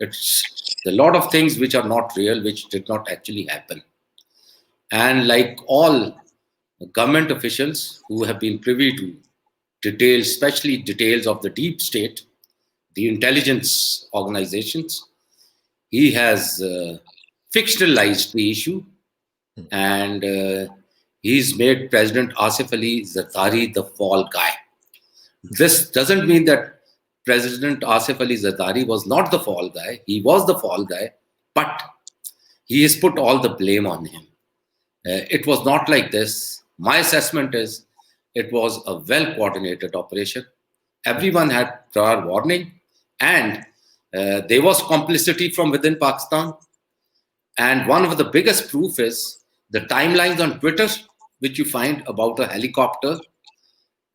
It's a lot of things which are not real, which did not actually happen. And like all government officials who have been privy to details, especially details of the deep state, the intelligence organizations, he has fictionalized the issue, and he's made President Asif Ali Zardari the fall guy. This doesn't mean that President Asif Ali Zardari was not the fall guy. He was the fall guy, but he has put all the blame on him. It was not like this. My assessment is it was a well-coordinated operation. Everyone had prior warning, and there was complicity from within Pakistan. And one of the biggest proof is the timelines on Twitter, which you find about a helicopter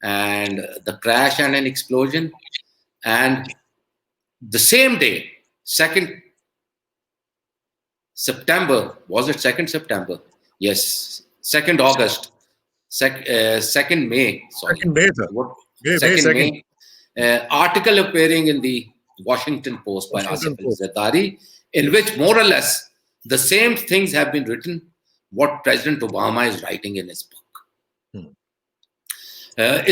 and the crash and an explosion. And the same day, 2nd September, was it 2nd September? Yes, 2nd August, 2nd May, sorry. 2nd May, sir. May 2nd May, article appearing in the Washington Post by Asif Ali Zardari, in which more or less the same things have been written what President Obama is writing in his book.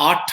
8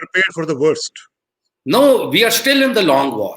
prepared for the worst. No, we are still in the long war.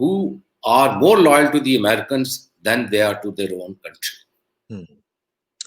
who are more loyal to the Americans than they are to their own country.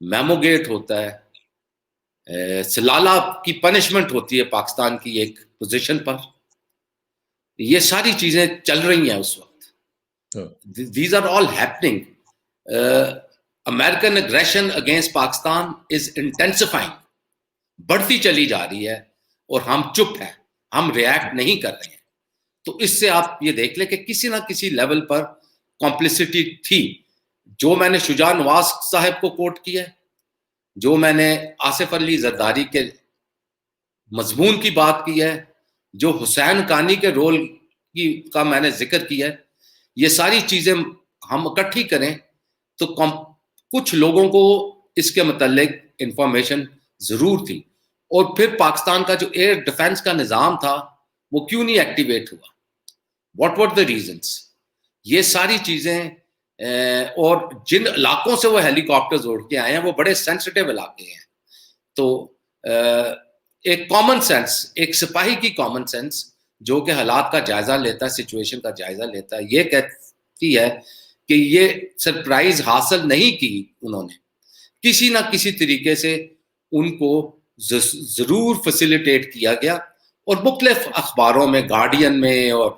Memo gate ہوتا ہے, سلالہ کی punishment ہوتی ہے پاکستان کی ایک position پر, یہ ساری چیزیں چل رہی ہیں اس وقت. These are all happening. American aggression against Pakistan is intensifying, بڑھتی چلی جا رہی ہے, اور ہم چپ ہیں, ہم ریئیکٹ نہیں کر رہے ہیں. تو اس سے آپ یہ دیکھ لیں کہ کسی نہ کسی لیول پر کمپلسٹی تھی. جو میں نے شجاع نواز صاحب کو کوٹ کیا ہے, جو میں نے آصف علی زرداری کے مضمون کی بات کی ہے, جو حسین کانی کے رول کا میں نے ذکر کیا ہے, یہ ساری چیزیں ہم اکٹھی کریں تو کچھ لوگوں کو اس کے متعلق انفارمیشن ضرور تھی. اور پھر پاکستان کا جو ایئر ڈیفنس کا نظام تھا وہ کیوں نہیں ایکٹیویٹ ہوا, واٹ ور دا ریزنس, یہ ساری چیزیں. اور جن علاقوں سے وہ ہیلی کاپٹرز اڑ کے آئے ہیں وہ بڑے سینسٹیو علاقے ہیں. تو ایک کامن سینس, ایک سپاہی کی کامن سینس جو کہ حالات کا جائزہ لیتا ہے, سچویشن کا جائزہ لیتا ہے, یہ کہتی ہے کہ یہ سرپرائز حاصل نہیں کی انہوں نے, کسی نہ کسی طریقے سے ان کو ضرور فیسیلیٹیٹ کیا گیا. اور مختلف اخباروں میں, گارڈین میں, اور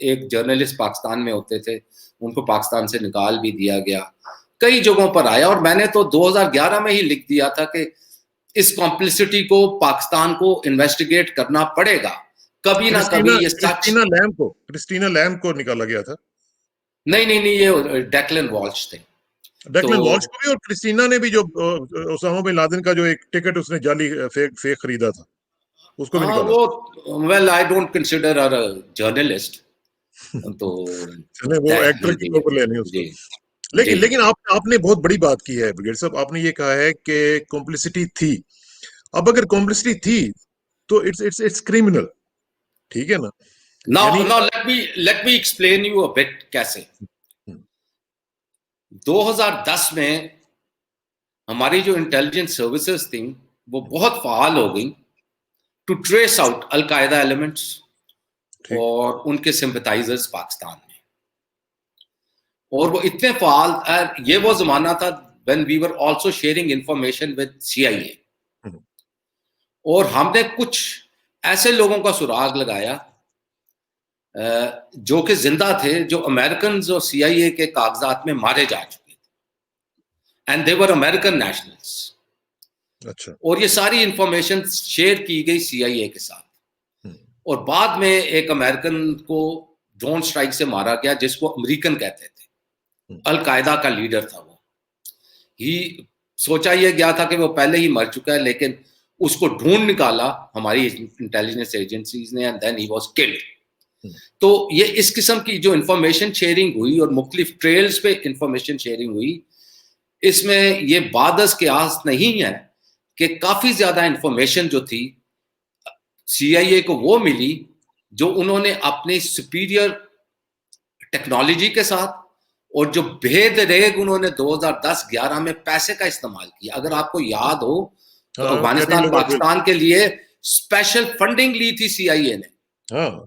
ایک جرنلسٹ پاکستان میں ہوتے تھے, ان کو پاکستان سے نکال بھی دیا گیا, کئی جگہوں پر آیا. اور میں نے تو 2011 میں ہی لکھ دیا تھا کہ اس کمپلسٹی کو پاکستان کو انویسٹیگیٹ کرنا پڑے گا, کبھی نہ کبھی یہ سچ. کرسٹینا لیم کو نکالا گیا تھا. نہیں, یہ ڈیکلن والش تھے. ڈیکلن والش کو بھی, اور کرسٹینا نے بھی جو اسامہ بن لادن کا جو ایک ٹکٹ اس نے جعلی فیک خریدا تھا, اس کو بھی نکالا. وہ well I don't consider her journalist, تو وہ ایکٹر کی طور پر لینے اس کو. لیکن آپ نے بہت بڑی بات کی ہے بریگیڈ صاحب, آپ نے یہ کہا ہے کہ کمپلسٹی تھی. اب اگر کمپلسٹی تھی تو اٹس کریمنل, ٹھیک ہے نا. Now let me explain you a bit کیسے. 2010 میں ہماری جو انٹیلیجنس سروسز تھیں وہ بہت فعال ہو گئیں to trace out al Qaeda elements اور ان کے سمپتائزرز پاکستان میں. اور وہ اتنے فعال, یہ وہ زمانہ تھا when we were also sharing information with CIA, اور ہم نے کچھ ایسے لوگوں کا سراغ لگایا جو کہ زندہ تھے, جو امریکنز اور CIA کے کاغذات میں مارے جا چکے تھے, and they were American nationals. اچھا. اور یہ ساری انفارمیشن شیئر کی گئی CIA کے ساتھ. اور بعد میں ایک امریکن کو ڈرون سٹرائک سے مارا گیا جس کو امریکن کہتے تھے, القاعدہ کا لیڈر تھا وہ. سوچا یہ گیا تھا کہ وہ پہلے ہی مر چکا ہے, لیکن اس کو ڈھونڈ نکالا ہماری انٹیلیجنس ایجنسیز نے, and then he was killed. تو یہ اس قسم کی جو انفارمیشن شیئرنگ ہوئی اور مختلف ٹریلز پہ انفارمیشن شیئرنگ ہوئی, اس میں یہ بعدز قیاس نہیں ہے کہ کافی زیادہ انفارمیشن جو تھی CIA کو وہ ملی جو انہوں نے اپنی سپیریئر ٹیکنالوجی کے ساتھ, اور جو بھید ریگ انہوں نے 2010-11 میں پیسے کا استعمال کیا. اگر آپ کو یاد ہو تو افغانستان پاکستان کے لیے اسپیشل فنڈنگ لی تھی CIA نے,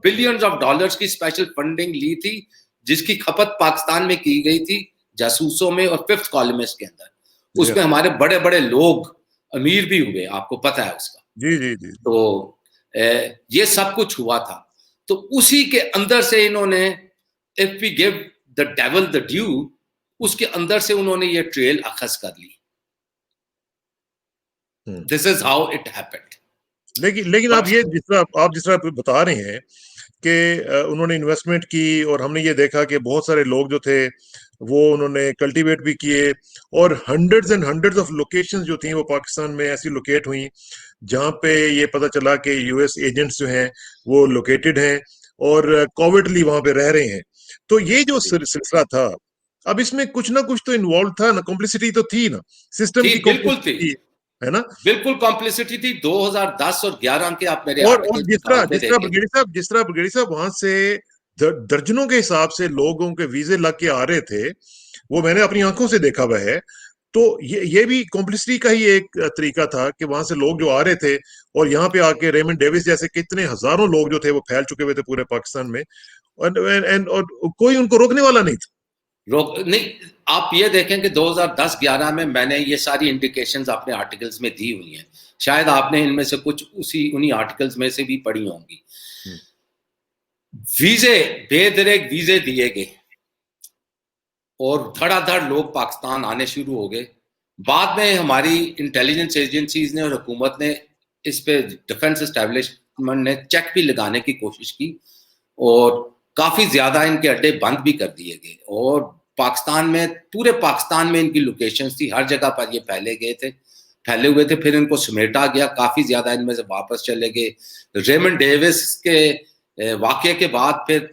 بلینز آف ڈالرز کی اسپیشل فنڈنگ لی تھی, جس کی کھپت پاکستان میں کی گئی تھی جاسوسوں میں اور 5th کالمسٹ کے اندر. اس میں ہمارے بڑے بڑے لوگ امیر بھی ہوئے, آپ کو پتہ ہے اس کا. جی. تو یہ سب کچھ ہوا تھا. تو اسی کے اندر سے انہوں نے if we give the devil the due, اس کے اندر سے انہوں نے یہ ٹریل اخذ کر لی. This is how it happened. لیکن آپ جس طرح بتا رہے ہیں کہ انہوں نے انویسٹمنٹ کی, اور ہم نے یہ دیکھا کہ بہت سارے لوگ جو تھے وہ انہوں نے کلٹیویٹ بھی کیے, اور hundreds and hundreds of locations جو تھیں وہ پاکستان میں ایسی لوکیٹ ہوئیں جہاں پہ یہ پتہ چلا کہ US ایجنٹس جو ہیں وہ لوکیٹڈ ہیں اور کووڈلی وہاں پہ رہ رہے ہیں. تو یہ جو سلسلہ تھا, اب اس میں کچھ نہ کچھ تو انوالو تھا نا, کمپلیسٹی تو تھی نا, سسٹم کی بالکل تھی, ہے نا, بالکل کمپلیسٹی تھی. 2010 اور 11 کے آپ میرے اور جس طرح بریگیڈی صاحب وہاں سے درجنوں کے حساب سے لوگوں کے ویزے لگ کے آ رہے تھے, وہ میں نے اپنی آنکھوں سے دیکھا ہوا ہے. تو یہ بھی کمپلیسٹی کا ہی ایک طریقہ تھا کہ وہاں سے لوگ جو آ رہے تھے اور یہاں پہ آ کے ریمنڈ ڈیوس جیسے کتنے ہزاروں لوگ جو تھے وہ پھیل چکے ہوئے تھے پورے پاکستان میں, اور کوئی ان کو روکنے والا نہیں تھا. نہیں آپ یہ دیکھیں کہ 2010-11 میں میں نے یہ ساری انڈیکیشنز اپنے آرٹیکلز میں دی ہوئی ہیں, شاید آپ نے ان میں سے کچھ انہی آرٹیکلز میں سے بھی پڑھی ہوں گی. ویزے بے دریک ویزے دیے گئے اور دھڑا دھڑ لوگ پاکستان آنے شروع ہو گئے. بعد میں ہماری انٹیلیجنس ایجنسیز نے اور حکومت نے اس پہ ڈیفنس اسٹیبلشمنٹ نے چیک بھی لگانے کی کوشش کی اور کافی زیادہ ان کے اڈے بند بھی کر دیے گئے. اور پاکستان میں, پورے پاکستان میں ان کی لوکیشنز تھی, ہر جگہ پر یہ پھیلے ہوئے تھے. پھر ان کو سمیٹا گیا, کافی زیادہ ان میں سے واپس چلے گئے. ریمنڈ ڈیوس کے واقعے کے بعد پھر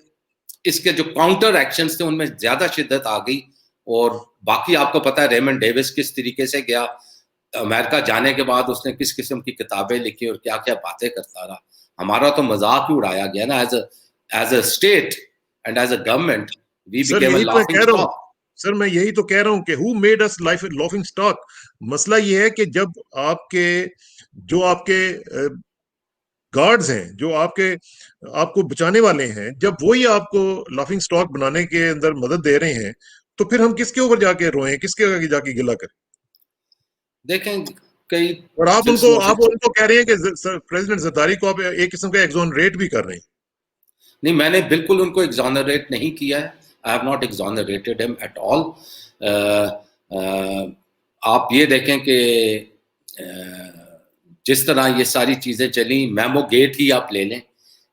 اس کے جو کاؤنٹر ایکشنز تھے ان میں زیادہ شدت آ گئی. اور باقی آپ کو پتا ہے ریمنڈ ڈیوس کس طریقے سے گیا, امریکہ جانے کے بعد اس نے کس قسم کی کتابیں لکھی اور کیا کیا باتیں کرتا رہا. ہمارا تو مذاق ہی اڑایا گیا نا, as a state and as a government we became a laughing stock. Sir میں یہی تو کہہ رہا ہوں کہ who made us laughing stock. مسئلہ یہ ہے کہ جب آپ کے گارڈز ہیں, جو آپ کو بچانے والے ہیں, جب وہی آپ کو لافنگ سٹاک بنانے کے اندر مدد دے رہے ہیں, تو پھر ہم کس کے اوپر جا کے روئیں, کس کے آگے جا کے گلہ کریں؟ دیکھیں کئی اور آپ ان کو کہہ رہے ہیں کہ پریزیڈنٹ زرداری کو آپ ایک قسم کا ایگزونریٹ بھی کر رہے ہیں. نہیں, میں نے بالکل ان کو ایگزونریٹ نہیں کیا ہے. I have not exonerated him at all. آپ یہ دیکھیں کہ جس طرح یہ ساری چیزیں چلیں, میمو گیٹ ہی آپ لے لیں,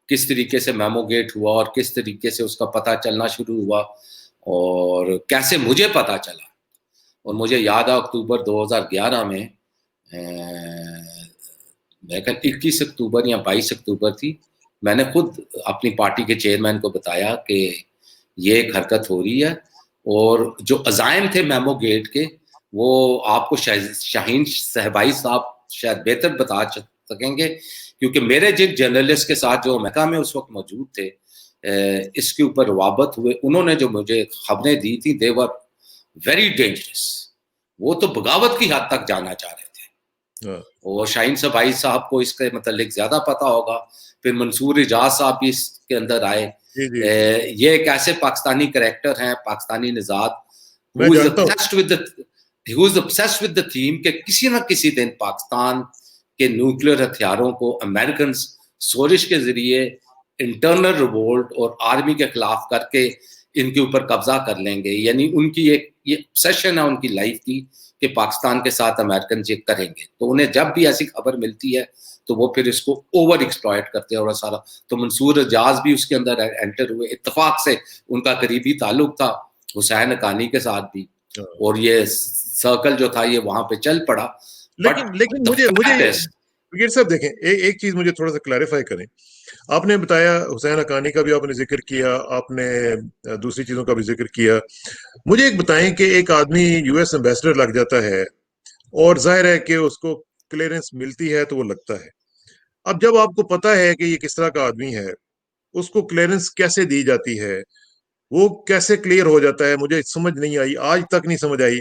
کس طریقے سے میمو گیٹ ہوا اور کس طریقے سے اس کا پتہ چلنا شروع ہوا اور کیسے مجھے پتہ چلا. اور مجھے یاد ہے اکتوبر 2011 میں 21 اکتوبر یا 22 اکتوبر تھی, میں نے خود اپنی پارٹی کے چیئرمین کو بتایا کہ یہ ایک حرکت ہو رہی ہے. اور جو عزائم تھے میمو گیٹ کے وہ آپ کو شاہین صہبائی صاحب شاید بہتر بتا سکیں گے, کیونکہ میرے جن جرنلسٹ کے ساتھ جو امریکہ میں اس وقت موجود تھے اس کے اوپر روابط ہوئے, انہوں نے جو مجھے خبریں دی تھی they were very dangerous. وہ تو بغاوت کی حد تک جانا چاہ رہے تھے. اور شاہین صہبائی صاحب کو اس کے متعلق زیادہ پتا ہوگا. پھر منصور اعجاز صاحب بھی اس کے اندر آئے. یہ ایک ایسے پاکستانی کریکٹر ہیں, پاکستانی نژاد, who is obsessed with the theme کہ کسی نہ کسی دن پاکستان کے نیوکلیر ہتھیاروں کو امریکنز سورش کے ذریعے انٹرنل ریوولٹ اور آرمی کے خلاف کر کے ان کے اوپر قبضہ کر لیں گے. یعنی ان کی ایک یہ obsession ہے ان کی لائف کی کہ پاکستان کے ساتھ امریکن یہ کریں گے. تو انہیں جب بھی ایسی خبر ملتی ہے تو وہ پھر اس کو اوور ایکسپلائٹ کرتے ہیں اور سارا. تو منصور اعجاز بھی اس کے اندر انٹر ہوئے, اتفاق سے ان کا قریبی تعلق تھا حسین حقانی کے ساتھ بھی, اور یہ سرکل جو تھا یہ وہاں پہ چل پڑا. لیکن مجھے صاحب دیکھیں ایک چیز مجھے تھوڑا سا کلیریفائی کریں. آپ نے بتایا حسین حقانی کا بھی آپ نے ذکر کیا, آپ نے دوسری چیزوں کا بھی ذکر کیا. مجھے ایک بتائیں کہ ایک آدمی یو ایس ایمبیسڈر لگ جاتا ہے اور ظاہر ہے کہ اس کو کلیئرنس ملتی ہے تو وہ لگتا ہے. اب جب آپ کو پتا ہے کہ یہ کس طرح کا آدمی ہے, اس کو کلیئرنس کیسے دی جاتی ہے, وہ کیسے کلیئر ہو جاتا ہے, مجھے سمجھ نہیں آئی, آج تک نہیں سمجھ آئی.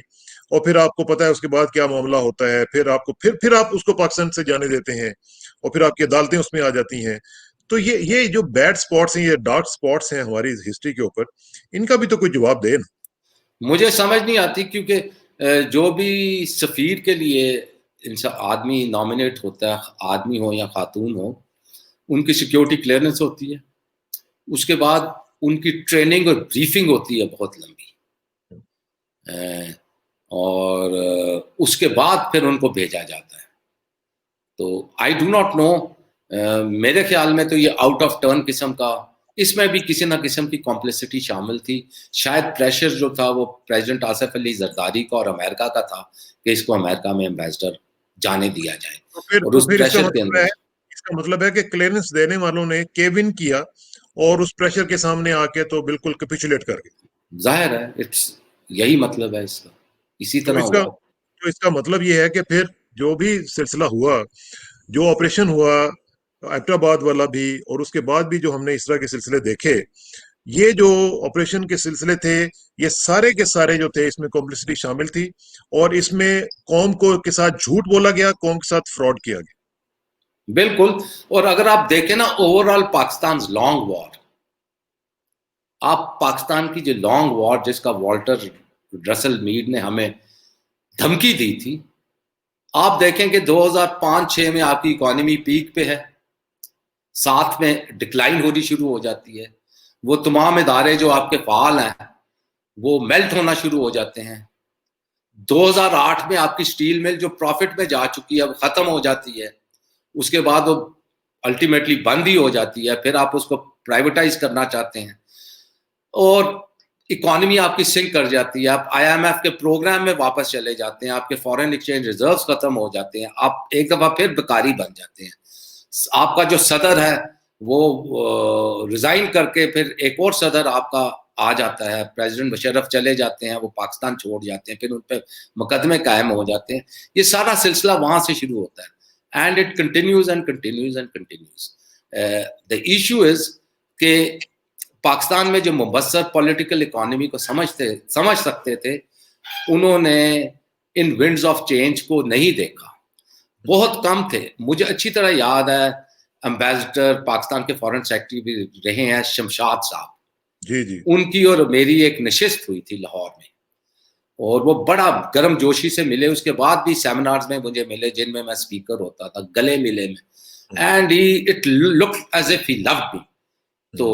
اور پھر آپ کو پتا ہے اس کے بعد کیا معاملہ ہوتا ہے, پھر آپ کو پھر آپ اس کو پاکستان سے جانے دیتے ہیں اور پھر آپ کی عدالتیں اس میں آ جاتی ہیں. تو یہ جو بیڈ سپاٹس ہیں, یہ ڈارک سپاٹس ہیں ہماری ہسٹری کے اوپر, ان کا بھی تو کوئی جواب دے نا. مجھے سمجھ نہیں آتی, کیونکہ جو بھی سفیر کے لیے آدمی نامنیٹ ہوتا ہے, آدمی ہو یا خاتون ہو, ان کی سیکیورٹی کلیئرنس ہوتی ہے. اس کے بعد ان کی ٹریننگ اور بریفنگ ہوتی ہے بہت لمبی, اور اس کے بعد پھر ان کو بھیجا جاتا ہے. تو آئی ڈو ناٹ نو, میرے خیال میں تو یہ آؤٹ آف ٹرن قسم کا, اس میں بھی کسی نہ قسم کی کمپلیسٹی شامل تھی. شاید پریشر جو تھا وہ پریزیڈنٹ آصف علی زرداری کا اور امریکہ کا تھا کہ اس کو امریکہ میں ایمبیسڈر جانے دیا جائے. اور اس پریشر کے اندر اس کا مطلب ہے کہ کلیئرنس دینے والوں نے کیون کیا اور اس پریشر کے سامنے آ کے تو بالکل کیپیچولیٹ کر گئے. ظاہر ہے یہی مطلب ہے اس کا, اسی طرح ہوا. تو اس کا مطلب یہ ہے کہ پھر جو بھی سلسلہ ہوا, جو آپریشن ہوا ایبٹ آباد والا بھی, اور اس کے بعد بھی جو ہم نے اس طرح کے سلسلے دیکھے, یہ جو آپریشن کے سلسلے تھے یہ سارے کے سارے جو تھے اس میں کمپلیسٹی شامل تھی, اور اس میں قوم کو کے ساتھ جھوٹ بولا گیا, قوم کے ساتھ فراڈ کیا گیا. بالکل. اور اگر آپ دیکھیں نا اوور آل پاکستان لانگ وار, آپ پاکستان کی جو لانگ وار جس کا والٹر رسل میڈ نے ہمیں دھمکی دی تھی، آپ دیکھیں کہ 2005-6 میں آپ کی اکانومی پیک پہ ہے، 7 میں ڈکلائن ہونی شروع ہو جاتی ہے، وہ تمام ادارے جو آپ کے فعال ہیں وہ میلٹ ہونا شروع ہو جاتے ہیں. 2008 میں آپ کی سٹیل مل جو پروفٹ میں جا چکی ہے وہ ختم ہو جاتی ہے، اس کے بعد وہ الٹیمیٹلی بند ہی ہو جاتی ہے، پھر آپ اس کو پرائیویٹائز کرنا چاہتے ہیں اور اکانومی آپ کی سنک کر جاتی ہے، آپ IMF کے پروگرام میں واپس چلے جاتے ہیں، آپ کے فارن ایکسچینج ریزروز ختم ہو جاتے ہیں، آپ ایک دفعہ پھر بکاری بن جاتے ہیں. آپ کا جو صدر ہے وہ ریزائن کر کے پھر ایک اور صدر آپ کا آ جاتا ہے، پریزیڈنٹ مشرف چلے جاتے ہیں، وہ پاکستان چھوڑ جاتے ہیں، پھر ان پہ مقدمے قائم ہو جاتے ہیں. یہ سارا سلسلہ وہاں سے شروع ہوتا ہے and it continues and continues and continues. The issue is کہ پاکستان میں جو مبصر پولیٹیکل اکانومی کو سمجھ سکتے تھے انہوں نے ان ونڈز آف چینج کو نہیں دیکھا، بہت کم تھے. مجھے اچھی طرح یاد ہے امبیسڈر پاکستان کے فارن سیکرٹری بھی رہے ہیں شمشاد صاحب، جی ان کی اور میری ایک نشست ہوئی تھی لاہور میں اور وہ بڑا گرم جوشی سے ملے. اس کے بعد بھی سیمینارز میں مجھے ملے جن میں میں اسپیکر ہوتا تھا، گلے ملے میں and it look as if he loved me. تو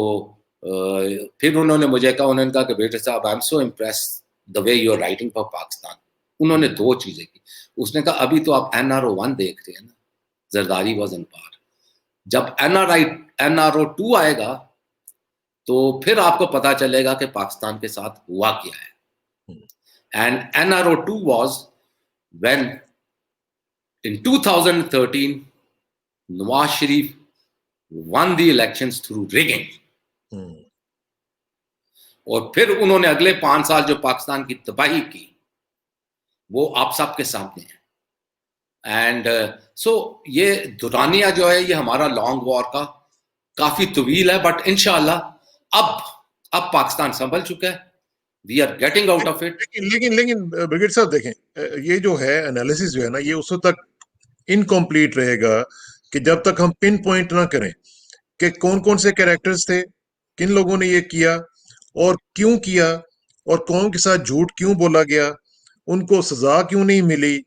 پھر انہوں نے مجھے کہا، انہوں نے کہا کہ بیٹے صاحب I am so impressed the way you are writing for Pakistan. انہوں نے 2 چیزیں کی. اس نے کہا ابھی تو آپ NRO 1 دیکھ رہے ہیں نا، زرداری واز ان پار، جب NRO 2 آئے گا تو پھر آپ کو پتا چلے گا کہ پاکستان کے ساتھ ہوا کیا ہے. And NRO 2 was when in 2013 Nawaz Sharif won the elections through rigging. اور پھر انہوں نے اگلے 5 سال جو پاکستان کی تباہی کی وہ آپ سب کے سامنے ہے. اینڈ سو یہ دورانیہ جو ہے یہ ہمارا لانگ وار کا کافی طویل ہے، بٹ انشاءاللہ اب پاکستان سنبھل چکا ہے، we are getting out of it. لیکن برگیڈ صاحب دیکھیں، یہ جو ہے انالیسس جو ہے نا یہ اس وقت تک انکمپلیٹ رہے گا کہ جب تک ہم پن پوائنٹ نہ کریں کہ کون کون سے کریکٹرز تھے، کن لوگوں نے یہ کیا اور کیوں کیا، اور قوم کے ساتھ جھوٹ کیوں بولا گیا، ان کو سزا کیوں نہیں ملی.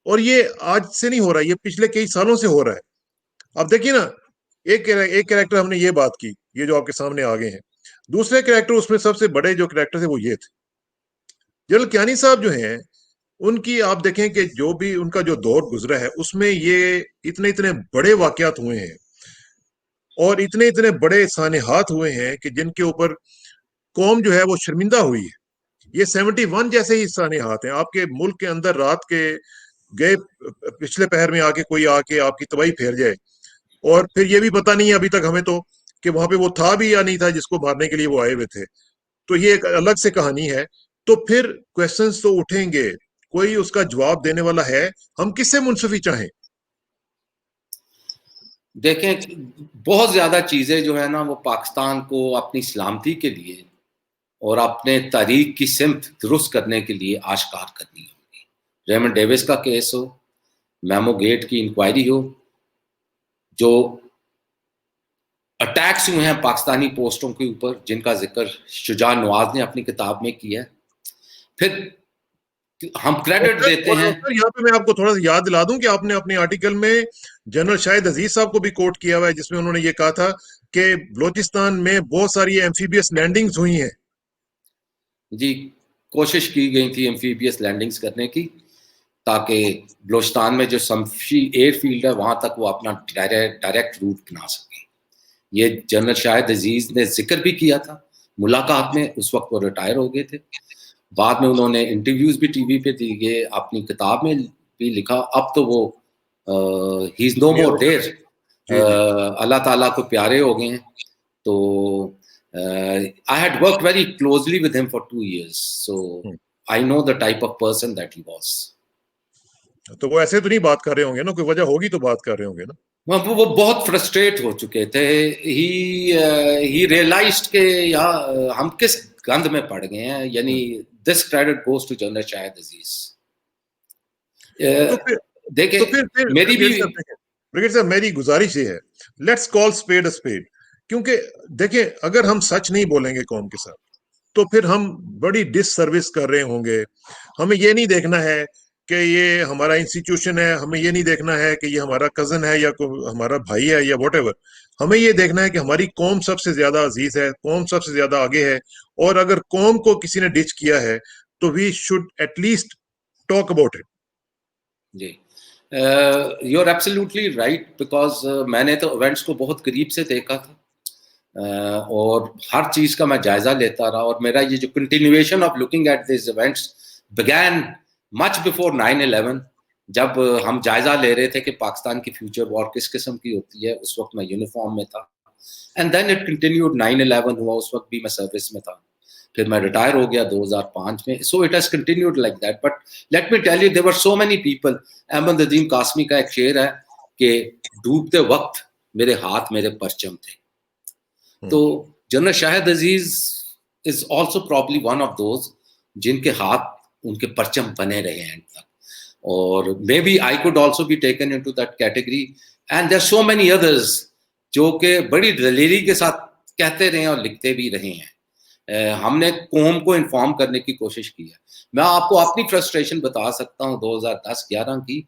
اور یہ آج سے نہیں ہو رہا، یہ پچھلے کئی سالوں سے ہو رہا ہے. اب دیکھیے نا، ایک کریکٹر ہم نے یہ بات کی، یہ جو آپ کے سامنے آگے ہیں. دوسرے کریکٹر اس میں سب سے بڑے جو کریکٹر تھے وہ یہ تھے. جنرل کیانی صاحب جو ہیں ان کی آپ دیکھیں کہ جو بھی ان کا جو دور گزرا ہے اس میں یہ اتنے بڑے واقعات ہوئے ہیں اور اتنے بڑے سانحات ہوئے ہیں کہ جن کے اوپر قوم جو ہے وہ شرمندہ ہوئی ہے. یہ 71 جیسے ہی سانحات ہیں آپ کے ملک کے اندر، رات کے گئے پچھلے پہر میں کوئی آ کے آپ کی تباہی پھیر جائے، اور پھر یہ بھی پتہ نہیں ہے ابھی تک ہمیں تو کہ وہاں پہ وہ تھا بھی یا نہیں تھا جس کو مارنے کے لیے وہ آئے ہوئے تھے. تو یہ ایک الگ سے کہانی ہے. تو پھر کویسچنز تو اٹھیں گے، کوئی اس کا جواب دینے والا ہے؟ ہم کس سے منصفی چاہیں؟ دیکھیں بہت زیادہ چیزیں جو ہے نا وہ پاکستان کو اپنی سلامتی کے لیے اور اپنے تاریخ کی سمت درست کرنے کے لیے آشکار کرنی ہوگی. ریمنڈ ڈیوس کا کیس ہو، میمو گیٹ کی انکوائری ہو، جو اٹیکس ہوئے ہیں پاکستانی پوسٹوں کے اوپر جن کا ذکر شجاع نواز نے اپنی کتاب میں کیا ہے. پھر ہم کریڈٹ دیتے ہیں. یہاں پہ میں آپ کو تھوڑا سا یاد دلا دوں کہ آپ نے اپنے آرٹیکل میں جنرل شاہد عزیز صاحب کو بھی کوٹ کیا ہوا ہے جس میں انہوں نے یہ کہا تھا کہ بلوچستان میں بہت ساری ایمفیبیس لینڈنگز ہوئی ہیں. جی، کوشش کی گئی تھی ایمفیبیس لینڈنگز کرنے کی تاکہ بلوچستان میں جو سمشی ایئر فیلڈ ہے وہاں تک وہ اپنا ڈائریکٹ روٹ بنا سکیں. یہ جنرل شاہد عزیز نے ذکر بھی کیا تھا ملاقات میں، اس وقت وہ ریٹائر ہو گئے تھے. بعد میں انہوں نے انٹرویوز بھی ٹی وی پہ دیے، اپنی کتاب میں بھی لکھا. اب تو وہ ہی از نو مور دیر، اللہ تعالیٰ کو پیارے ہو گئے ہیں. تو I had worked very closely with him for 2 years, so I know the type of person that he was. تو وہ ایسے تو نہیں بات کر رہے ہوں گے نا، کوئی وجہ ہوگی تو بات کر رہے ہوں گے نا. وہ بہت فرسٹریٹ ہو چکے تھے. ہی ریئلائزڈ کہ ہم کس گند میں پڑ گئے ہیں. یعنی دس credit goes to general Shahid Aziz. دیکھیں میری بھی میری گزارش یہ ہے، let's call spade a spade. کیونکہ دیکھیں اگر ہم سچ نہیں بولیں گے قوم کے ساتھ تو پھر ہم بڑی ڈس سروس کر رہے ہوں گے. ہمیں یہ نہیں دیکھنا ہے کہ یہ ہمارا انسٹیٹیوشن ہے, ہمیں یہ نہیں دیکھنا ہے کہ یہ ہمارا کزن ہے یا ہمارا بھائی ہے یا واٹ ایور. ہمیں یہ دیکھنا ہے کہ ہماری قوم سب سے زیادہ عزیز ہے, قوم سب سے زیادہ آگے ہے, اور اگر قوم کو کسی نے ڈچ کیا ہے تو we should at least talk about it. جی you are absolutely right, because میں نے تو ایونٹس کو بہت قریب سے دیکھا تھا, اور ہر چیز کا میں جائزہ لیتا رہا, اور میرا یہ جو continuation of looking at these events begin much before 9/11, جب ہم جائزہ لے رہے تھے کہ پاکستان کی فیوچر وار کس قسم کی ہوتی ہے. اس وقت میں یونیفارم میں تھا, اینڈ دین اٹ کنٹینیوڈ. 9/11 ہوا, اس وقت بھی میں سروس میں تھا, پھر میں ریٹائر ہو گیا 2005 میں. So it has continued like that. But let me tell you there were so many people. Ahmad Nadeem Qasmi کا ایک شعر ہے کہ ڈوبتے وقت میرے ہاتھ میرے پرچم تھے. تو general Shahid Aziz is also probably one of those جن کے ہاتھ ان کے پرچم بنے رہے ہیں تک, اور maybe I could also be taken into that category. And there so many others جو کہ بڑی دلیری کے ساتھ کہتے رہے اور لکھتے بھی رہے ہیں. ہم نے قوم کو انفارم کرنے کی کوشش کی ہے. میں آپ کو اپنی فرسٹریشن بتا سکتا ہوں 2010-11 کی,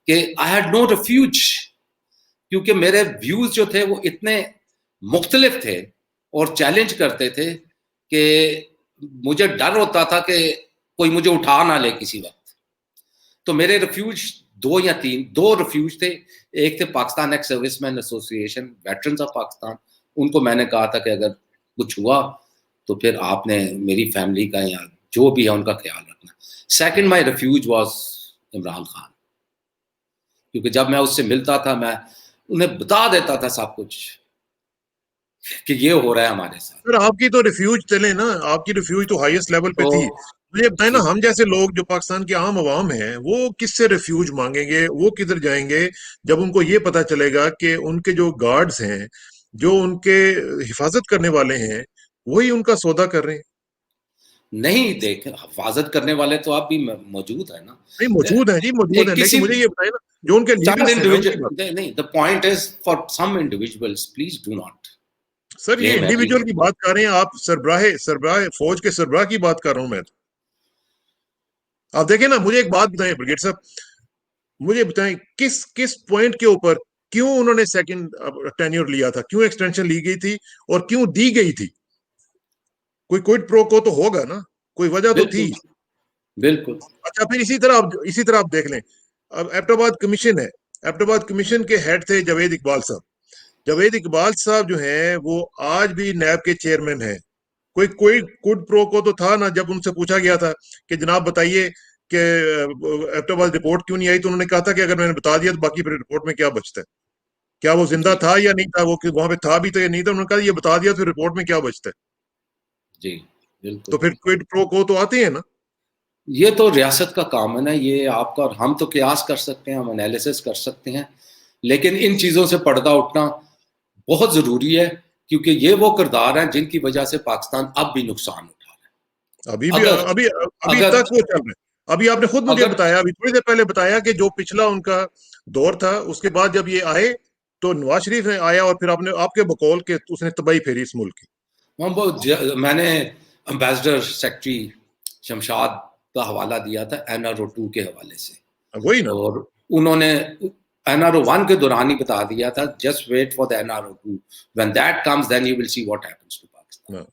کہ آئی ہیڈ نو ریفیوج, کیونکہ میرے ویوز جو تھے وہ اتنے مختلف تھے اور چیلنج کرتے تھے کہ مجھے ڈر ہوتا تھا کہ کوئی مجھے اٹھا نہ لے کسی وقت. تو میرے ریفیوج 2 یا 3 ریفیوج تھے. ایک تھے Pakistan ex servicemen association, veterans of Pakistan. ان کو میں نے کہا تھا کہ اگر کچھ ہوا تو پھر آپ نے میری فیملی کا یا جو بھی ہے ان کا خیال رکھنا. Second my refuge was Imran Khan, کیونکہ جب میں اس سے ملتا تھا میں انہیں بتا دیتا تھا سب کچھ کہ یہ ہو رہا ہے ہمارے ساتھ. سر آپ کی تو ریفیوج چلے نا, آپ کی ریفیوج تو ہائیسٹ لیول پہ تھی. مجھے بتائیں نا, ہم جیسے لوگ جو پاکستان کے عام عوام ہیں وہ کس سے ریفیوج مانگیں گے, وہ کدھر جائیں گے جب ان کو یہ پتا چلے گا کہ ان کے جو گارڈز ہیں, جو ان کے حفاظت کرنے والے ہیں, وہی ان کا سودا کر رہے ہیں. نہیں دیکھ, حفاظت کرنے والے تو آپ بھی موجود ہیں نا. نہیں موجود ہیں جی, موجود ہیں, لیکن مجھے یہ بتائیں نا جو ان کے لیڈرز ہیں نہیں, the point is for some individuals, please do not. سر یہ انڈیویجول کی بات کر رہے ہیں آپ, سربراہ فوج کے سربراہ کی بات کر رہا ہوں میں. آپ دیکھیں نا, مجھے ایک بات بتائیں بریگیڈ صاحب, مجھے بتائیں کس پوائنٹ کے اوپر کیوں انہوں نے سیکنڈ ٹینیور لیا تھا, کیوں ایکسٹینشن لی گئی تھی اور کیوں دی گئی تھی؟ کوئی کوئڈ پرو کو تو ہوگا نا, کوئی وجہ تو تھی. بالکل. اچھا پھر اسی طرح آپ دیکھ لیں, اب ایبٹ آباد کمیشن ہے, ایبٹ آباد کمیشن کے ہیڈ تھے جاوید اقبال صاحب. جاوید اقبال صاحب جو ہیں وہ آج بھی نیب کے چیئرمین ہیں. کوئی کوئڈ پرو کو تو تھا نا, جب ان سے پوچھا گیا تھا کہ جناب بتائیے کہ ایبٹ آباد رپورٹ کیوں نہیں آئی, تو انہوں نے کہا تھا کہ اگر میں نے بتا دیا تو باقی پھر رپورٹ میں کیا بچتا ہے, کیا وہ زندہ تھا یا نہیں تھا, وہ وہاں پہ تھا بھی تو یا نہیں تھا. انہوں نے کہا یہ بتا دیا تو رپورٹ میں کیا بچتا ہے. جی بالکل. تو پھر کوئڈ پرو کو تو آتے ہیں نا. یہ تو ریاست کا کام ہے نا, یہ آپ کا, اور ہم تو قیاس کر سکتے ہیں, ہم انالیسس کر سکتے ہیں, لیکن ان چیزوں سے پردہ اٹھنا بہت ضروری ہے, کیونکہ یہ وہ کردار ہیں جن کی وجہ سے پاکستان اب بھی نقصان اٹھا رہا ہے. ابھی تک وہ چل رہے ہیں. ابھی آپ نے خود مجھے بتایا, ابھی تھوڑی دیر پہلے بتایا کہ جو پچھلا ان کا دور تھا اس کے بعد جب یہ آئے تو نواز شریف نے آیا اور پھر آپ کے بقول کے اس نے تباہی پھیری اس ملک کی. میں نے امبیسڈر سیکرٹری شمشاد کا حوالہ دیا تھا NRO 2 کے حوالے سے, وہی نا, اور انہوں نے NRO 1 کے دوران ہی بتا دیا تھا, just wait for the NRO 2, when that comes then you will see what happens to Pakistan.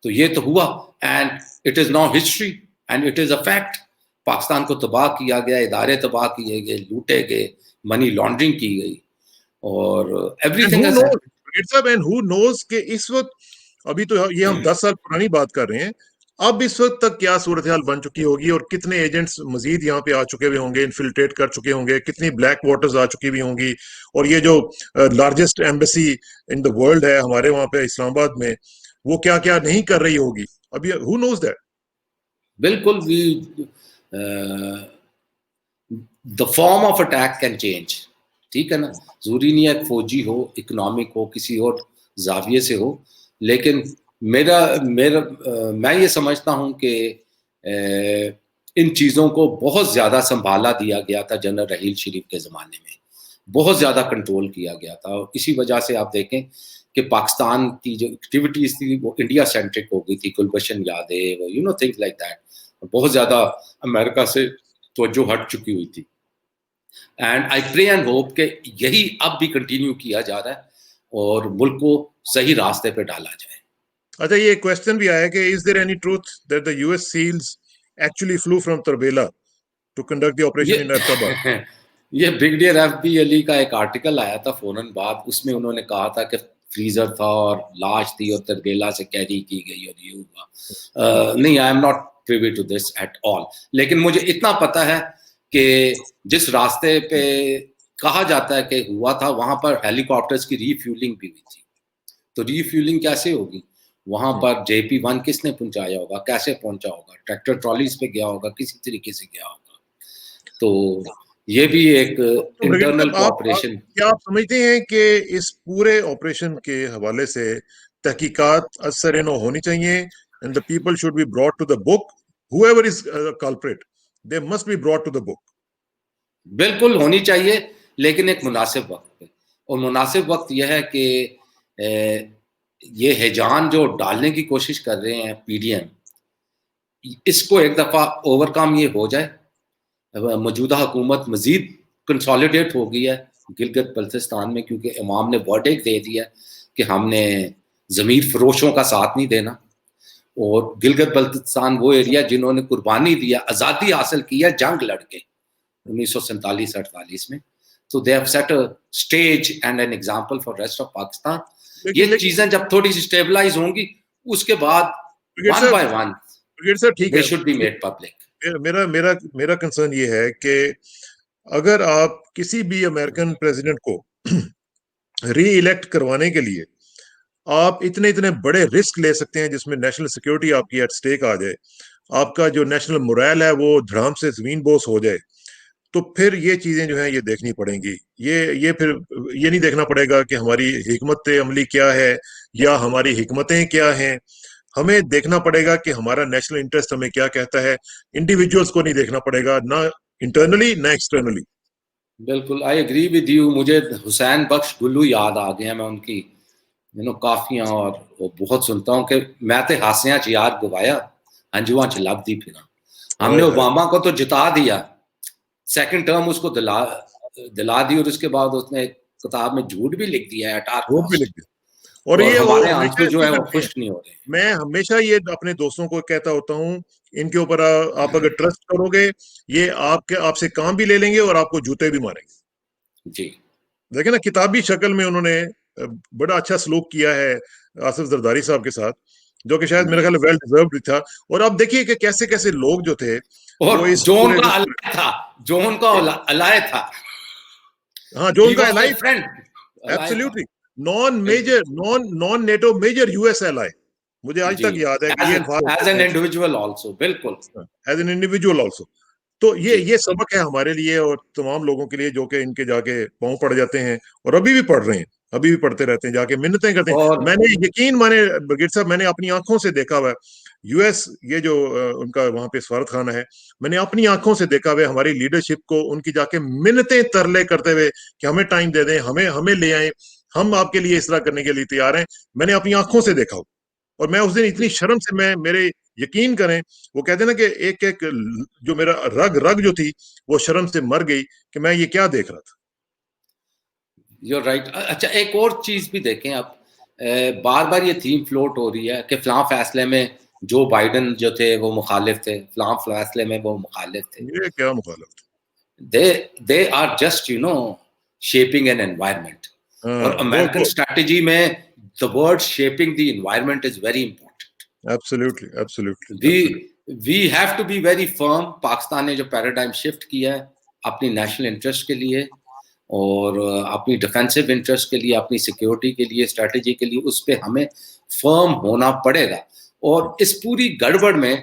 تو یہ تو ہوا, and it is now history and it is a fact. Pakistan کو تباہ کیا گیا, ادارے تباہ کیے گئے, لوٹے گئے, منی لانڈرنگ کی گئی, اور ایوری تھنگ. اینڈ ہو نوز کہ اس وقت, ابھی تو یہ ہم 10 سال پرانی بات کر رہے ہیں, اب اس وقت تک کیا صورتحال بن چکی ہوگی, اور کتنے ایجنٹس مزید یہاں پہ آ چکے ہوئے ہوں گے, انفلٹریٹ کر چکے ہوں گے, کتنی بلیک واٹرز آ چکی ہوئی ہوں گی, اور یہ جو largest embassy in the world ہے ہمارے وہاں پہ اسلام آباد میں, وہ کیا کیا نہیں کر رہی ہوگی. ابھی ہو نوز دیٹ. بالکل. the form of attack can change. ٹھیک ہے نا, ضروری نہیں ہے فوجی ہو, اکنامک ہو, کسی اور زاویے سے ہو, لیکن میں یہ سمجھتا ہوں کہ ان چیزوں کو بہت زیادہ سنبھالا دیا گیا تھا جنرل رحیل شریف کے زمانے میں, بہت زیادہ کنٹرول کیا گیا تھا, اور اسی وجہ سے آپ دیکھیں کہ پاکستان کی جو ایکٹیویٹیز تھی وہ انڈیا سینٹرک ہو گئی تھی, Kulbhushan Yadav, you know things like that, بہت زیادہ امریکہ سے توجہ ہٹ چکی ہوئی تھی. And I pray and hope کہ یہی اب بھی کنٹینیو کیا جا رہا ہے اور ملک کو صحیح راستے پہ ڈالا جائے. اچھا, یہ کوشچن بھی آیا کہ is there any truth that the US SEALs actually flew from Tarbela to conduct the operation in Abbottabad? یہ بریگیڈیئر ایف بی علی کا ایک آرٹیکل آیا تھا فوراً بعد, اس میں انہوں نے کہا تھا کہ فریزر تھا اور لاش تھی اور تربیلا سے کیری کی گئی اور یہ ہوا. نہیں, I am not privy to this at all, لیکن مجھے اتنا پتا ہے کہ جس راستے پہ کہا جاتا ہے کہ ہوا تھا وہاں پر ہیلی کاپٹرز کی ری فیولنگ بھی ہوئی تھی. تو ری فیولنگ کیسے ہوگی وہاں پر, JP-1 کس نے پہنچایا ہوگا, کیسے پہنچا ہوگا, ٹریکٹر ٹرالیز پہ گیا ہوگا, کسی طریقے سے گیا ہوگا. تو یہ بھی ایک انٹرنل کوآپریشن. کیا آپ سمجھتے ہیں کہ اس پورے آپریشن کے حوالے سے تحقیقات اثر نو ہونی چاہیے and the people should be brought to the book, whoever is a culprit, they must be brought to the book. بالکل ہونی چاہیے, لیکن ایک مناسب وقت پہ. اور مناسب وقت یہ ہے کہ یہ ہیجان جو ڈالنے کی کوشش کر رہے ہیں PDM, اس کو ایک دفعہ اوور کم یہ ہو جائے. موجودہ حکومت مزید کنسالیڈیٹ ہو گئی ہے گلگت بلتستان میں, کیونکہ عوام نے ورڈکٹ دے دیا کہ ہم نے ضمیر فروشوں کا ساتھ نہیں دینا. اور گلگت بلتستان وہ ایریا جنہوں نے قربانی دیا, آزادی حاصل کی ہے جنگ لڑ کے 1947-48 میں. تو they have set a stage and an example for rest of Pakistan. یہ چیزیں جب تھوڑی سی اسٹیبلائز ہوں گی, اس کے بعد one by one they should be made public. میرا کنسرن یہ ہے کہ اگر آپ کسی بھی امریکن پریزیڈنٹ کو ری الیکٹ کروانے کے لیے آپ اتنے بڑے رسک لے سکتے ہیں جس میں نیشنل سیکیورٹی آپ کی ایٹ سٹیک آ جائے, آپ کا جو نیشنل مورائل ہے وہ دھڑام سے زمین بوس ہو جائے, تو پھر یہ چیزیں جو ہیں یہ دیکھنی پڑیں گی. یہ پھر یہ نہیں دیکھنا پڑے گا کہ ہماری حکمت عملی کیا ہے یا ہماری حکمتیں کیا ہیں. ہمیں دیکھنا پڑے گا کہ ہمارا نیشنل انٹرسٹ ہمیں کیا کہتا ہے. انڈیویجولس کو نہیں دیکھنا پڑے گا, نہ انٹرنلی نہ ایکسٹرنلی. بالکل, آئی اگری ود یو. مجھے حسین بخش گلو یاد آ گئے ہیں, میں ان کی کافیاں اور وہ بہت سنتا ہوں کہ میں تے ہاسیاں چ یار گوایا ہنجواں چ لب دی پھرا. ہم نے اوباما کو تو جتا دیا, سیکنڈ ٹرم اس کو دلا دی, اور اس کے بعد اس نے کتاب میں جھوٹ بھی لکھ دیا ہے. اور یہ ہمارے آنسو جو ہے وہ خشک نہیں ہو رہے. میں ہمیشہ یہ اپنے دوستوں کو کہتا ہوتا ہوں, ان کے اوپر آپ اگر ٹرسٹ کرو گے یہ آپ سے کام بھی لے لیں گے اور آپ کو جوتے بھی ماریں گے. جی دیکھیں نا, کتابی شکل میں انہوں نے بڑا اچھا سلوک کیا ہے آصف زرداری صاحب کے ساتھ, جو کہ شاید میرا خیال ویل ڈیزروڈ بھی تھا. اور آپ دیکھیے کہ کیسے کیسے لوگ جو تھے, اور جو ان کا الائے تھا, ہاں جو ان کا ally friend, absolutely non NATO major US ally. مجھے آج تک یاد ہے کہ یہ الفاظ ایز این انڈیویجول آلسو, بالکل ایز این انڈیویجول آلسو. تو یہ سبق ہے ہمارے لیے اور تمام لوگوں کے لیے جو کہ ان کے جا کے پاؤں پڑ جاتے ہیں, اور ابھی بھی پڑھ رہے ہیں, ابھی بھی پڑھتے رہتے ہیں, جا کے منتیں کرتے ہیں. میں نے یقین مانے برگیڈ صاحب, میں نے اپنی آنکھوں سے دیکھا ہوا US, یہ جو ان کا وہاں پہ سفارت خانہ ہے, میں نے اپنی آنکھوں سے دیکھا ہوا ہماری لیڈرشپ کو ان کی جا کے منتیں ترلے کرتے ہوئے کہ ہمیں ٹائم دے دیں, ہمیں لے آئیں, ہم آپ کے لیے اس طرح کرنے کے لیے تیار ہیں. میں نے اپنی آنکھوں سے دیکھا ہو, اور میں اس دن اتنی شرم سے, میرے یقین کریں, وہ کہتے ہیں نا کہ ایک جو میرا رگ جو تھی وہ شرم سے مر گئی کہ میں یہ کیا دیکھ رہا تھا. You're right. اچھا, ایک اور چیز بھی دیکھیں آپ, بار بار یہ تھیم فلوٹ ہو رہی ہے کہ فلاں فیصلے میں جو بائیڈن جو تھے وہ مخالف تھے, فلاں فیصلے میں وہ مخالف تھے. یہ کیا مخالف تھے؟ they are just shaping an environment. اور American strategy میں the word shaping the environment is very important. Absolutely. We have to be very firm. Pakistan نے جو پیراڈائم شفٹ کیا ہے اپنی نیشنل انٹرسٹ کے لیے اور اپنی ڈیفینسو انٹرسٹ کے لیے, اپنی سیکیورٹی کے لیے, اسٹریٹجی کے لیے, اس پہ ہمیں فرم ہونا پڑے گا. اور اس پوری گڑبڑ میں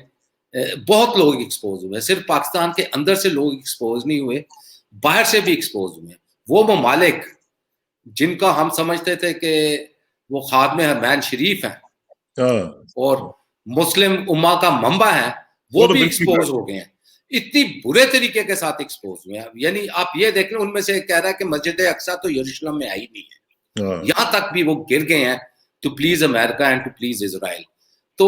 بہت لوگ ایکسپوز ہوئے, صرف پاکستان کے اندر سے لوگ ایکسپوز نہیں ہوئے, باہر سے بھی ایکسپوز ہوئے. وہ ممالک جن کا ہم سمجھتے تھے کہ وہ خادم حرمین شریف ہیں اور مسلم امہ کا منبع ہیں, وہ بھی ایکسپوز ہو گئے ہیں, اتنی برے طریقے کے ساتھ ایکسپوز ہوئے ہیں. یعنی آپ یہ دیکھ لیں, ان میں سے کہہ رہا ہے کہ مسجد اقصیٰ تو یروشلم میں آئی نہیں ہے, یہاں تک بھی وہ گر گئے ہیں to please America and to please Israel. تو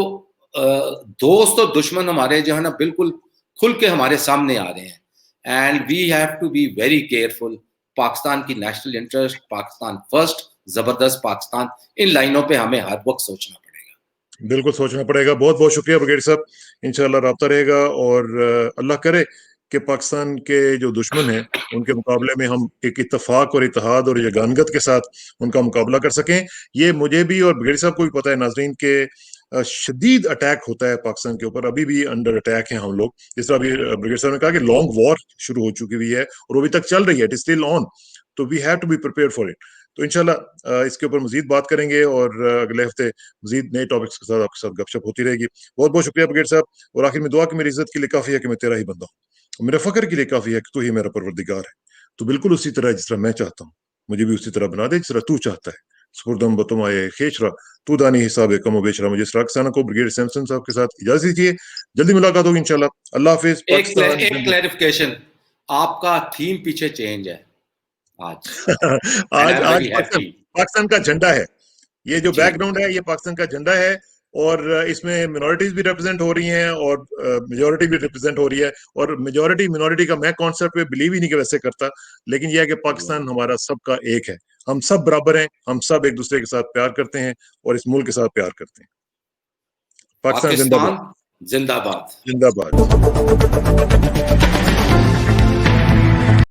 دوست اور دشمن ہمارے جو ہے نا بالکل کھل کے ہمارے سامنے آ رہے ہیں. And we have to be very careful. Pakistan کی نیشنل انٹرسٹ, پاکستان فرسٹ, زبردست پاکستان, ان لائنوں پہ ہمیں ہر وقت سوچنا پڑے گا. بالکل سوچنا پڑے گا. بہت بہت شکریہ بریگیڈیئر صاحب. انشاءاللہ رابطہ رہے گا, اور اللہ کرے کہ پاکستان کے جو دشمن ہیں ان کے مقابلے میں ہم ایک اتفاق اور اتحاد اور یگانگت کے ساتھ ان کا مقابلہ کر سکیں. یہ مجھے بھی اور بریگیڈیئر صاحب کو بھی پتہ ہے ناظرین کہ شدید اٹیک ہوتا ہے پاکستان کے اوپر. ابھی بھی انڈر اٹیک ہیں ہم لوگ. جس طرح ابھی بریگیڈیئر صاحب نے کہا کہ لانگ وار شروع ہو چکی ہوئی ہے اور وہ ابھی تک چل رہی ہے. It is still on. تو we have to be prepare for it. تو انشاءاللہ اس کے اوپر مزید بات کریں گے, اور اگلے ہفتے مزید نئے ٹاپکس کے ساتھ آپ کے ساتھ گپ شپ ہوتی رہے گی. بہت بہت شکریہ بریگیڈیئر صاحب. اور آخر میں دعا کہ میری عزت کے لیے کافی ہے کہ میں تیرا ہی بندہ ہوں, میرے فخر کے لیے کافی ہے کہ تو ہی میرا پروردگار ہے. تو بالکل اسی طرح جس طرح میں چاہتا ہوں مجھے بھی اسی طرح بنا دے جس طرح تو چاہتا ہے. سپردم بتم آئے خیچرا تو دانی حساب کم و بیچرا. مجھے اس راکسانہ کو بریگیڈیئر سیمسن صاحب کے ساتھ اجازت دیجیے. جلدی ملاقات ہوگی انشاءاللہ. اللہ حافظ. ایک کلیریفیکیشن, آپ کا تھیم پیچھے چینج ہے آج پاکستان کا جھنڈا ہے. یہ جو بیک گراؤنڈ ہے یہ پاکستان کا جھنڈا ہے, اور اس میں منورٹیز بھی ریپرزینٹ ہو رہی ہیں اور میجورٹی بھی ریپرزینٹ ہو رہی ہے. اور میجورٹی منورٹی کا میں کانسیپٹ پہ بلیو ہی نہیں کہ ویسے کرتا, لیکن یہ ہے کہ پاکستان ہمارا سب کا ایک ہے. ہم سب برابر ہیں, ہم سب ایک دوسرے کے ساتھ پیار کرتے ہیں اور اس ملک کے ساتھ پیار کرتے ہیں. پاکستان زندہ باد. زندہ باد. زندہ باد.